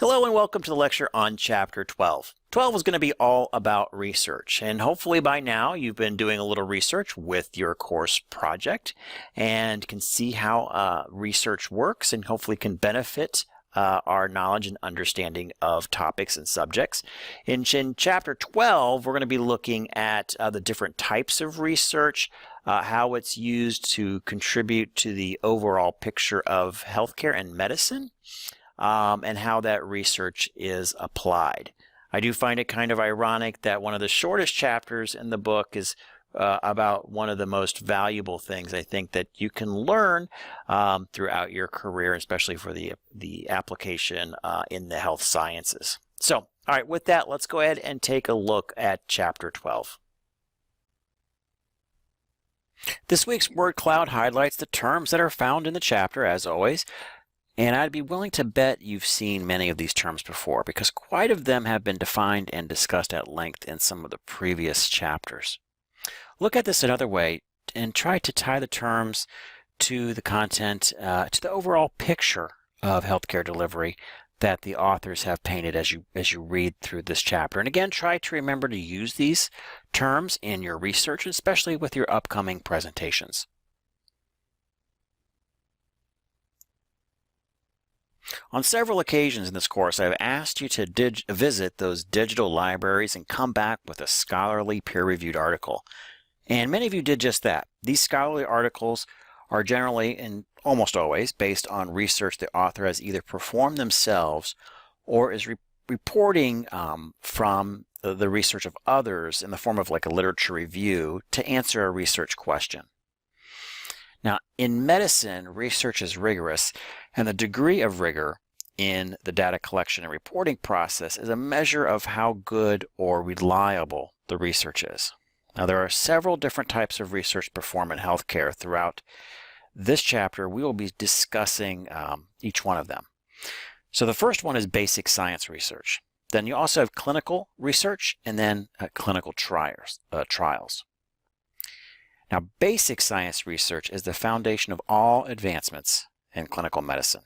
Hello and welcome to the lecture on Chapter 12. 12 is going to be all about research, and hopefully by now you've been doing a little research with your course project and can see how research works and hopefully can benefit our knowledge and understanding of topics and subjects. In Chapter 12, we're going to be looking at the different types of research, how it's used to contribute to the overall picture of healthcare and medicine, and how that research is applied. I do find it kind of ironic that one of the shortest chapters in the book is about one of the most valuable things I think that you can learn throughout your career, especially for the application in the health sciences. So, all right, with that, let's go ahead and take a look at Chapter 12. This week's word cloud highlights the terms that are found in the chapter, as always. And I'd be willing to bet you've seen many of these terms before because quite of them have been defined and discussed at length in some of the previous chapters. Look at this another way and try to tie the terms to the content, to the overall picture of healthcare delivery that the authors have painted as you read through this chapter. And again, try to remember to use these terms in your research, especially with your upcoming presentations. On several occasions in this course, I've asked you to visit those digital libraries and come back with a scholarly peer-reviewed article. And many of you did just that. These scholarly articles are generally and almost always based on research the author has either performed themselves or is reporting from the research of others in the form of like a literature review to answer a research question. Now, in medicine, research is rigorous, and the degree of rigor in the data collection and reporting process is a measure of how good or reliable the research is. Now, there are several different types of research performed in healthcare. Throughout this chapter, we will be discussing each one of them. So the first one is basic science research. Then you also have clinical research and then clinical trials. Now, basic science research is the foundation of all advancements in clinical medicine.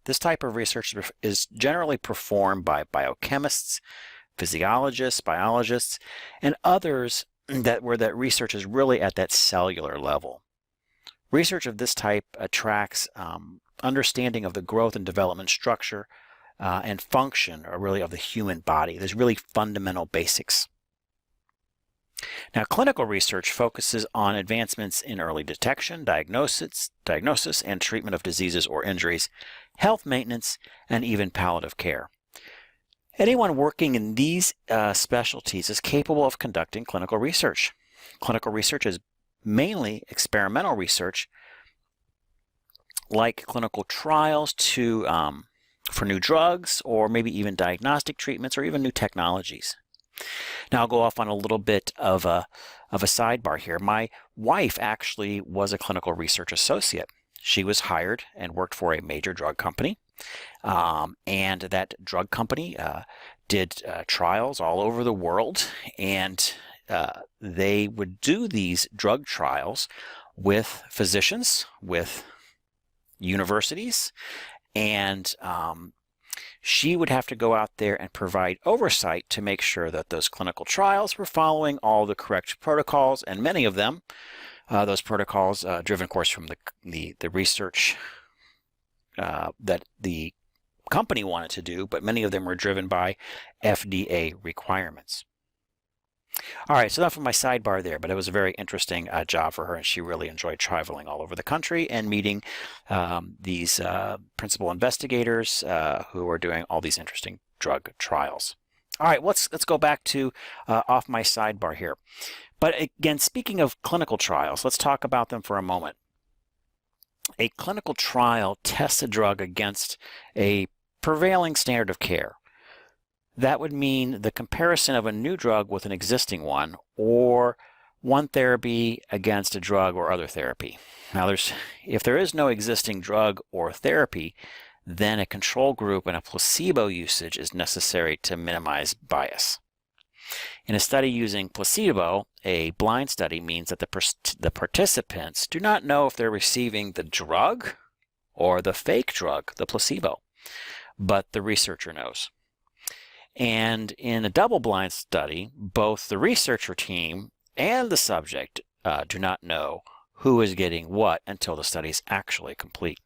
This type of research is generally performed by biochemists, physiologists, biologists, and others where that research is really at that cellular level. Research of this type attracts understanding of the growth and development structure and function, or really of the human body. There's really fundamental basics. Now, clinical research focuses on advancements in early detection, diagnosis, and treatment of diseases or injuries, health maintenance, and even palliative care. Anyone working in these specialties is capable of conducting clinical research. Clinical research is mainly experimental research, like clinical trials for new drugs, or maybe even diagnostic treatments, or even new technologies. Now I'll go off on a little bit of a sidebar here. My wife actually was a clinical research associate. She was hired and worked for a major drug company, and that drug company did trials all over the world, and they would do these drug trials with physicians, with universities, and she would have to go out there and provide oversight to make sure that those clinical trials were following all the correct protocols, and many of them, those protocols driven, of course, from the research that the company wanted to do, but many of them were driven by FDA requirements. All right, so enough of my sidebar there, but it was a very interesting job for her, and she really enjoyed traveling all over the country and meeting these principal investigators who are doing all these interesting drug trials. All right, let's go back to off my sidebar here. But again, speaking of clinical trials, let's talk about them for a moment. A clinical trial tests a drug against a prevailing standard of care. That would mean the comparison of a new drug with an existing one, or one therapy against a drug or other therapy. Now, if there is no existing drug or therapy, then a control group and a placebo usage is necessary to minimize bias. In a study using placebo, a blind study means that the participants do not know if they're receiving the drug or the fake drug, the placebo. but the researcher knows. And in a double-blind study, both the researcher team and the subject do not know who is getting what until the study is actually complete.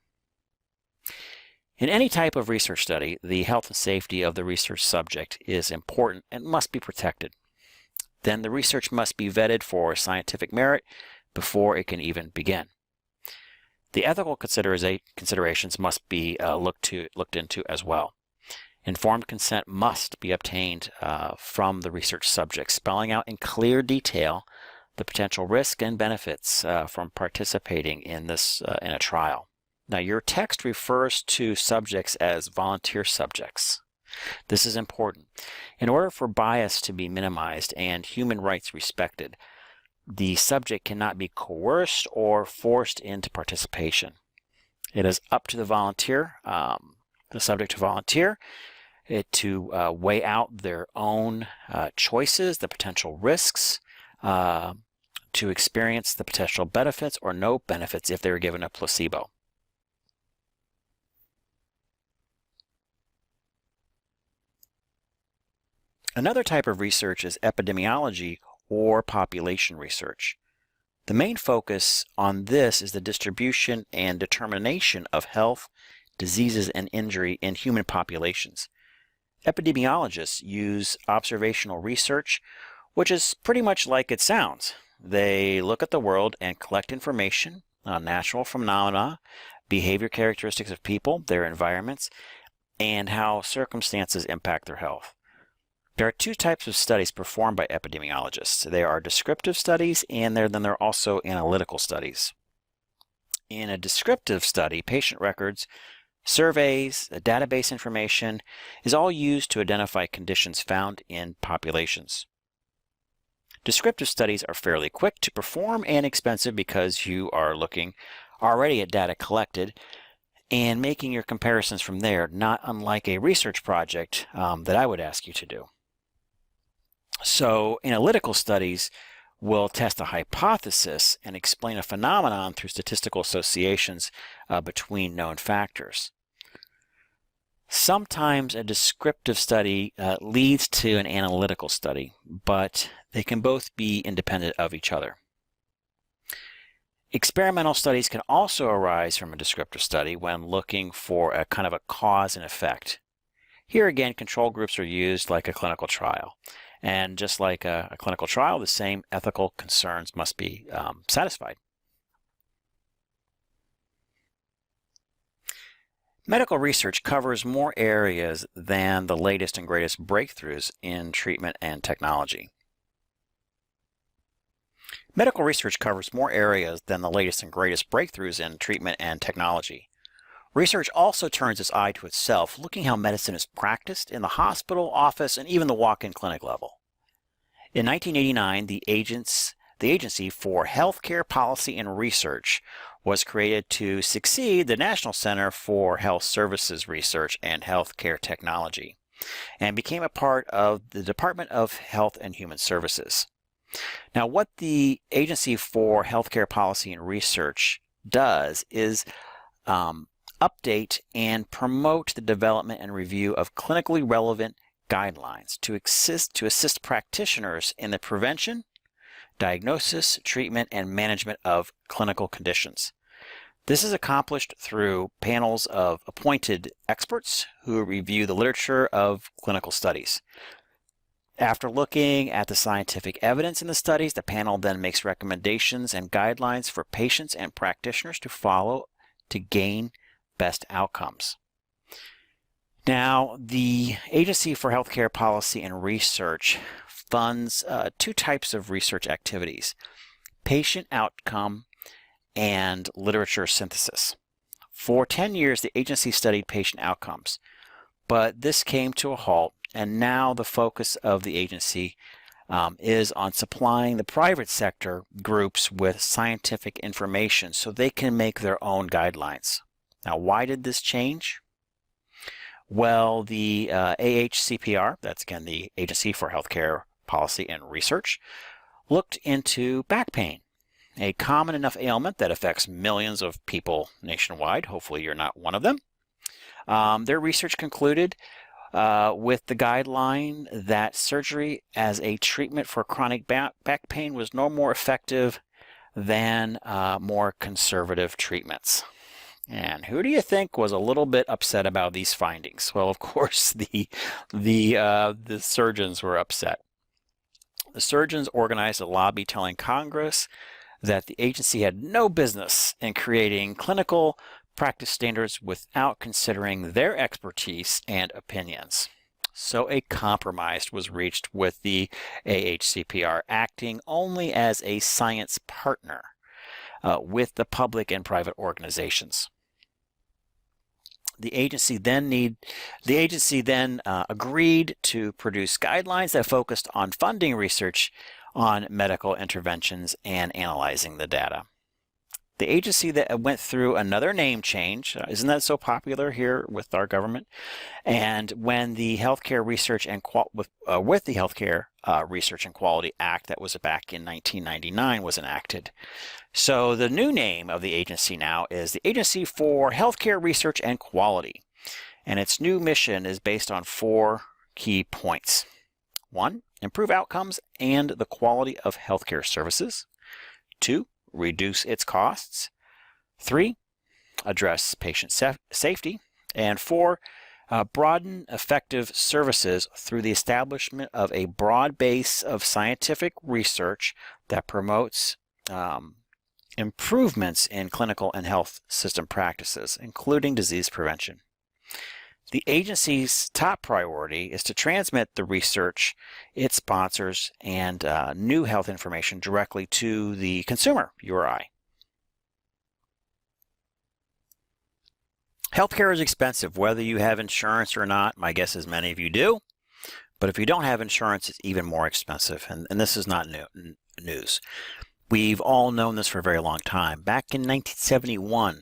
In any type of research study, the health and safety of the research subject is important and must be protected. Then the research must be vetted for scientific merit before it can even begin. The ethical considerations must be looked into as well. Informed consent must be obtained from the research subject, spelling out in clear detail the potential risk and benefits from participating in a trial. Now, your text refers to subjects as volunteer subjects. This is important. In order for bias to be minimized and human rights respected, the subject cannot be coerced or forced into participation. It is up to the volunteer, the subject to volunteer, to weigh out their own choices, the potential risks, to experience the potential benefits or no benefits if they were given a placebo. Another type of research is epidemiology or population research. The main focus on this is the distribution and determination of health, diseases, and injury in human populations. Epidemiologists use observational research, which is pretty much like it sounds. They look at the world and collect information on natural phenomena, behavior characteristics of people, their environments, and how circumstances impact their health. There are two types of studies performed by epidemiologists. There are descriptive studies, and then there are also analytical studies. In a descriptive study, patient records, surveys, database information is all used to identify conditions found in populations. Descriptive studies are fairly quick to perform and expensive because you are looking already at data collected and making your comparisons from there, not unlike a research project that I would ask you to do. So analytical studies will test a hypothesis and explain a phenomenon through statistical associations between known factors. Sometimes a descriptive study leads to an analytical study, but they can both be independent of each other. Experimental studies can also arise from a descriptive study when looking for a kind of a cause and effect. Here again, control groups are used like a clinical trial. And just like a clinical trial, the same ethical concerns must be satisfied. Medical research covers more areas than the latest and greatest breakthroughs in treatment and technology. Medical research covers more areas than the latest and greatest breakthroughs in treatment and technology. Research also turns its eye to itself, looking how medicine is practiced in the hospital, office, and even the walk-in clinic level. In 1989, the Agency for Healthcare Policy and Research was created to succeed the National Center for Health Services Research and Healthcare Technology, and became a part of the Department of Health and Human Services. Now, what the Agency for Healthcare Policy and Research does is update and promote the development and review of clinically relevant guidelines to assist practitioners in the prevention, diagnosis, treatment, and management of clinical conditions. This is accomplished through panels of appointed experts who review the literature of clinical studies. After looking at the scientific evidence in the studies, the panel then makes recommendations and guidelines for patients and practitioners to follow to gain best outcomes. Now, the Agency for Healthcare Policy and Research funds two types of research activities: patient outcome and literature synthesis. For 10 years, the agency studied patient outcomes, but this came to a halt, and now the focus of the agency is on supplying the private sector groups with scientific information so they can make their own guidelines. Now, why did this change? Well, the AHCPR, that's again the Agency for Healthcare Policy and Research, looked into back pain, a common enough ailment that affects millions of people nationwide. Hopefully you're not one of them. Their research concluded with the guideline that surgery as a treatment for chronic back pain was no more effective than more conservative treatments. And who do you think was a little bit upset about these findings? Well, of course, the surgeons were upset. The surgeons organized a lobby telling Congress that the agency had no business in creating clinical practice standards without considering their expertise and opinions. So a compromise was reached with the AHCPR acting only as a science partner with the public and private organizations. The agency then agreed to produce guidelines that focused on funding research on medical interventions and analyzing the data. The agency that went through another name change, isn't that so popular here with our government? And when the Healthcare Research and with the Healthcare Research and Quality Act that was back in 1999 was enacted. So the new name of the agency now is the Agency for Healthcare Research and Quality. And its new mission is based on 4 key points. 1, improve outcomes and the quality of healthcare services. 2, reduce its costs. 3, address patient safety. And 4, broaden effective services through the establishment of a broad base of scientific research that promotes improvements in clinical and health system practices, including disease prevention. The agency's top priority is to transmit the research it sponsors and new health information directly to the consumer, you or I. Healthcare is expensive, whether you have insurance or not. My guess is many of you do. But if you don't have insurance, it's even more expensive. And this is not news. We've all known this for a very long time. Back in 1971,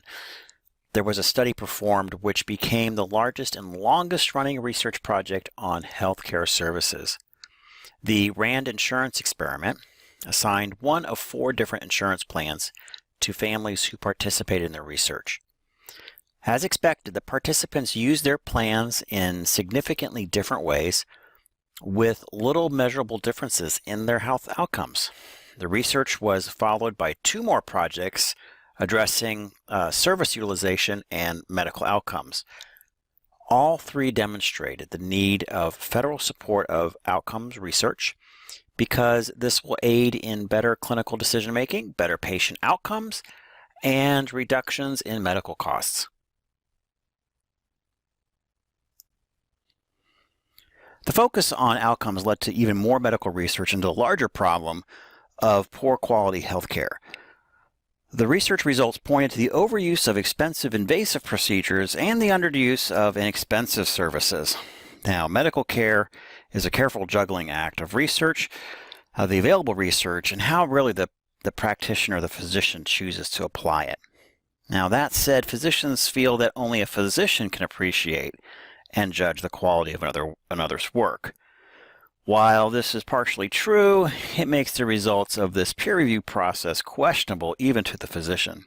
there was a study performed which became the largest and longest running research project on healthcare services. The Rand Insurance Experiment assigned one of 4 different insurance plans to families who participated in the research. As expected, the participants used their plans in significantly different ways with little measurable differences in their health outcomes. The research was followed by 2 more projects addressing service utilization and medical outcomes. All 3 demonstrated the need of federal support of outcomes research because this will aid in better clinical decision-making, better patient outcomes, and reductions in medical costs. The focus on outcomes led to even more medical research into the larger problem of poor quality healthcare. The research results pointed to the overuse of expensive invasive procedures and the underuse of inexpensive services. Now, medical care is a careful juggling act of research, the available research, and how really the practitioner, the physician, chooses to apply it. Now, that said, physicians feel that only a physician can appreciate and judge the quality of another's work. While this is partially true, it makes the results of this peer review process questionable even to the physician.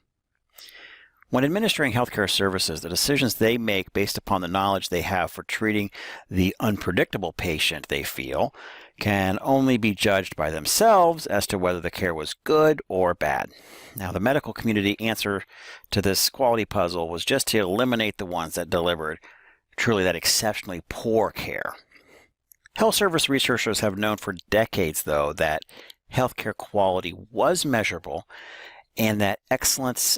When administering healthcare services, the decisions they make based upon the knowledge they have for treating the unpredictable patient they feel can only be judged by themselves as to whether the care was good or bad. Now, the medical community answer to this quality puzzle was just to eliminate the ones that delivered truly that exceptionally poor care. Health service researchers have known for decades, though, that healthcare quality was measurable and that excellence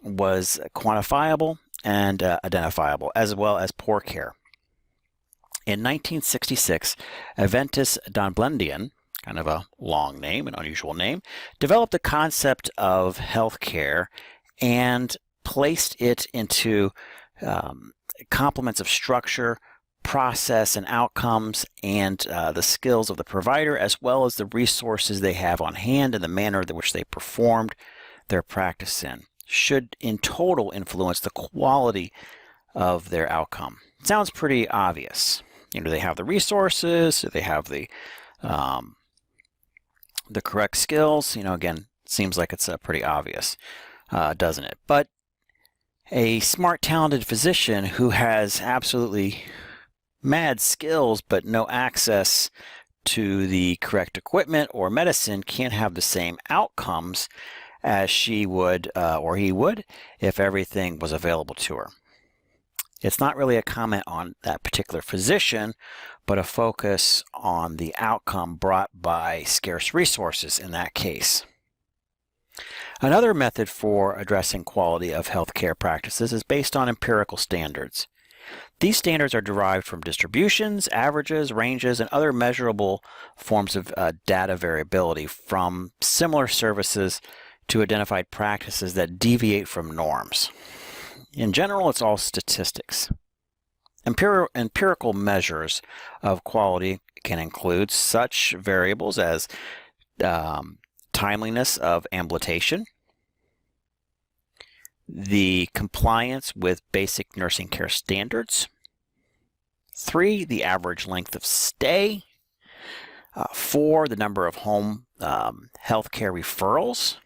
was quantifiable and identifiable, as well as poor care. In 1966, Aventis Donblendian, kind of a long name, an unusual name, developed the concept of healthcare and placed it into complements of structure, process, and outcomes, and the skills of the provider, as well as the resources they have on hand and the manner in which they performed their practice in, should in total influence the quality of their outcome. It sounds pretty obvious. Do they have the resources? Do they have the correct skills? Again, it seems like it's pretty obvious, doesn't it? But A smart, talented physician who has absolutely mad skills but no access to the correct equipment or medicine can't have the same outcomes as she would or he would if everything was available to her. It's not really a comment on that particular physician, but a focus on the outcome brought by scarce resources in that case. Another method for addressing quality of healthcare practices is based on empirical standards. These standards are derived from distributions, averages, ranges, and other measurable forms of data variability from similar services to identified practices that deviate from norms. In general, it's all statistics. Empirical measures of quality can include such variables as timeliness of ambulation, the compliance with basic nursing care standards, 3, the average length of stay, 4, the number of home healthcare referrals,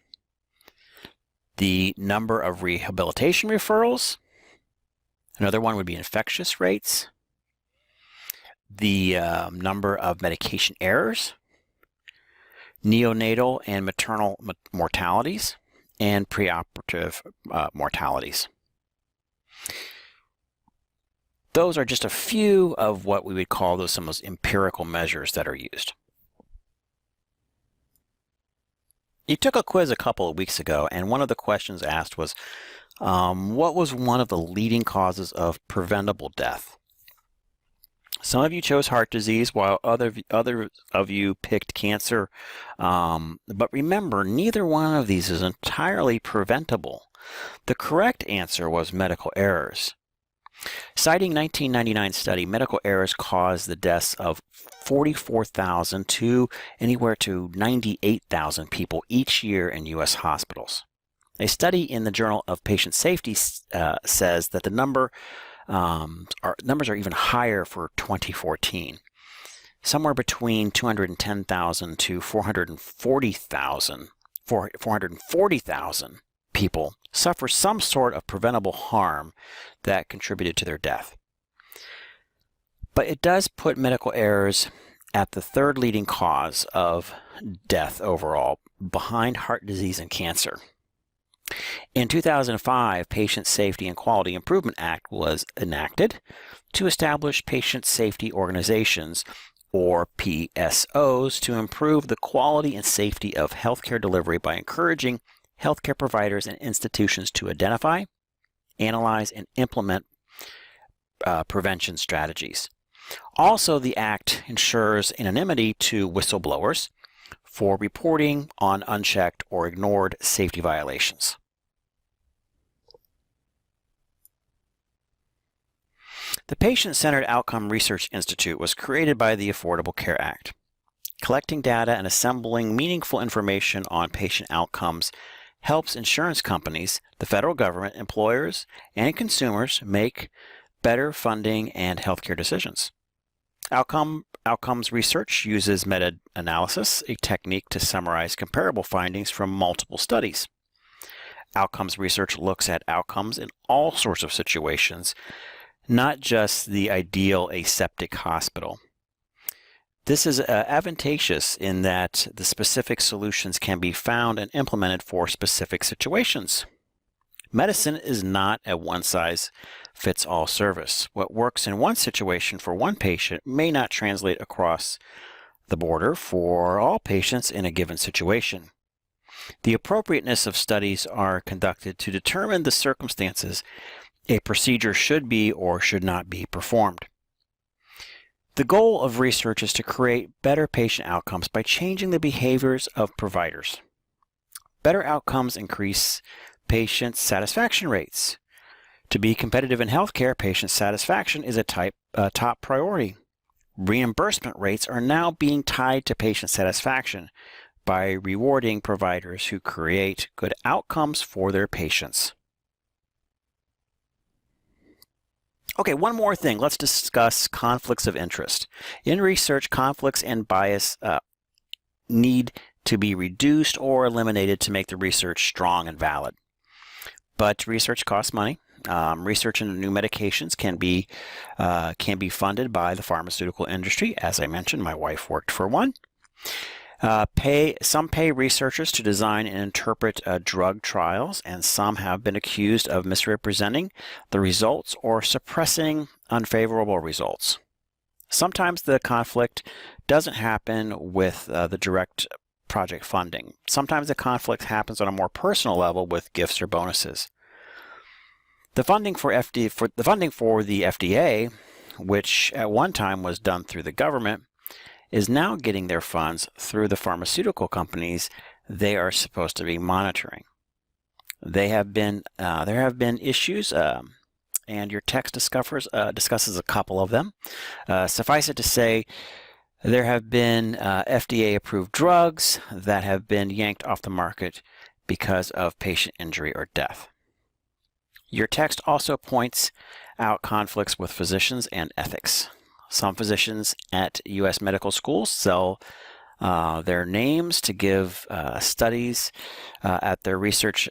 the number of rehabilitation referrals. Another one would be infectious rates, the number of medication errors, neonatal and maternal mortalities, and preoperative mortalities. Those are just a few of what we would call some of those empirical measures that are used. You took a quiz a couple of weeks ago, and one of the questions asked was, what was one of the leading causes of preventable death? Some of you chose heart disease, while other of you picked cancer. But remember, neither one of these is entirely preventable. The correct answer was medical errors. Citing 1999 study, medical errors caused the deaths of 44,000 to anywhere to 98,000 people each year in U.S. hospitals. A study in the Journal of Patient Safety says that the numbers are even higher for 2014, somewhere between 210,000 to 440,000 people suffer some sort of preventable harm that contributed to their death. But it does put medical errors at the third leading cause of death overall, behind heart disease and cancer. In 2005, Patient Safety and Quality Improvement Act was enacted to establish patient safety organizations, or PSOs, to improve the quality and safety of healthcare delivery by encouraging healthcare providers and institutions to identify, analyze, and implement prevention strategies. Also, the Act ensures anonymity to whistleblowers for reporting on unchecked or ignored safety violations. The Patient-Centered Outcome Research Institute was created by the Affordable Care Act. Collecting data and assembling meaningful information on patient outcomes helps insurance companies, the federal government, employers, and consumers make better funding and healthcare decisions. Outcomes research uses meta-analysis, a technique to summarize comparable findings from multiple studies. Outcomes research looks at outcomes in all sorts of situations, not just the ideal aseptic hospital. This is advantageous in that the specific solutions can be found and implemented for specific situations. Medicine is not a one-size-fits-all service. What works in one situation for one patient may not translate across the border for all patients in a given situation. The appropriateness of studies are conducted to determine the circumstances a procedure should be or should not be performed. The goal of research is to create better patient outcomes by changing the behaviors of providers. Better outcomes increase patient satisfaction rates. To be competitive in healthcare, patient satisfaction is a top priority. Reimbursement rates are now being tied to patient satisfaction by rewarding providers who create good outcomes for their patients. Okay, one more thing. Let's discuss conflicts of interest. In research, conflicts and bias need to be reduced or eliminated to make the research strong and valid. But research costs money, Research into new medications can be funded by the pharmaceutical industry. As I mentioned, my wife worked for one. Some pay researchers to design and interpret drug trials, and some have been accused of misrepresenting the results or suppressing unfavorable results. Sometimes the conflict doesn't happen with the direct project funding. Sometimes the conflict happens on a more personal level with gifts or bonuses. The funding for the FDA, which at one time was done through the government, is now getting their funds through the pharmaceutical companies they are supposed to be monitoring. There have been issues, and your text discusses a couple of them. Suffice it to say, there have been FDA-approved drugs that have been yanked off the market because of patient injury or death. Your text also points out conflicts with physicians and ethics. Some physicians at U.S. medical schools sell their names to give studies at their research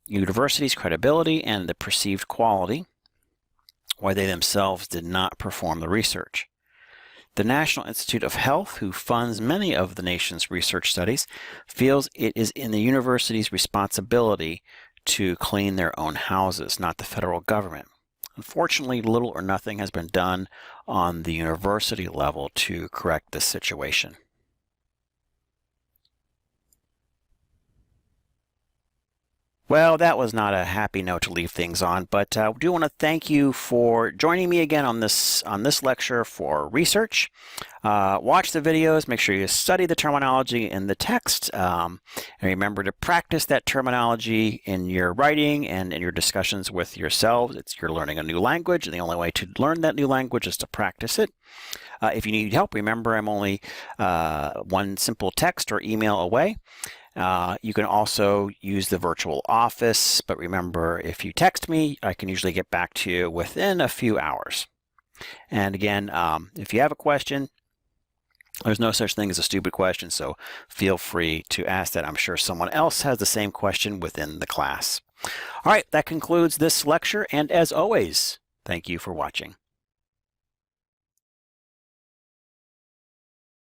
universities credibility and the perceived quality, while they themselves did not perform the research. The National Institute of Health, who funds many of the nation's research studies, feels it is in the university's responsibility to clean their own houses, not the federal government. Unfortunately, little or nothing has been done on the university level to correct this situation. Well, that was not a happy note to leave things on, but I do want to thank you for joining me again on this lecture for research. Watch the videos, make sure you study the terminology in the text, and remember to practice that terminology in your writing and in your discussions with yourselves. You're learning a new language, and the only way to learn that new language is to practice it. If you need help, remember I'm only one simple text or email away. You can also use the virtual office, but remember, if you text me, I can usually get back to you within a few hours. And again, if you have a question, there's no such thing as a stupid question, so feel free to ask that. I'm sure someone else has the same question within the class. All right, that concludes this lecture, and as always, thank you for watching.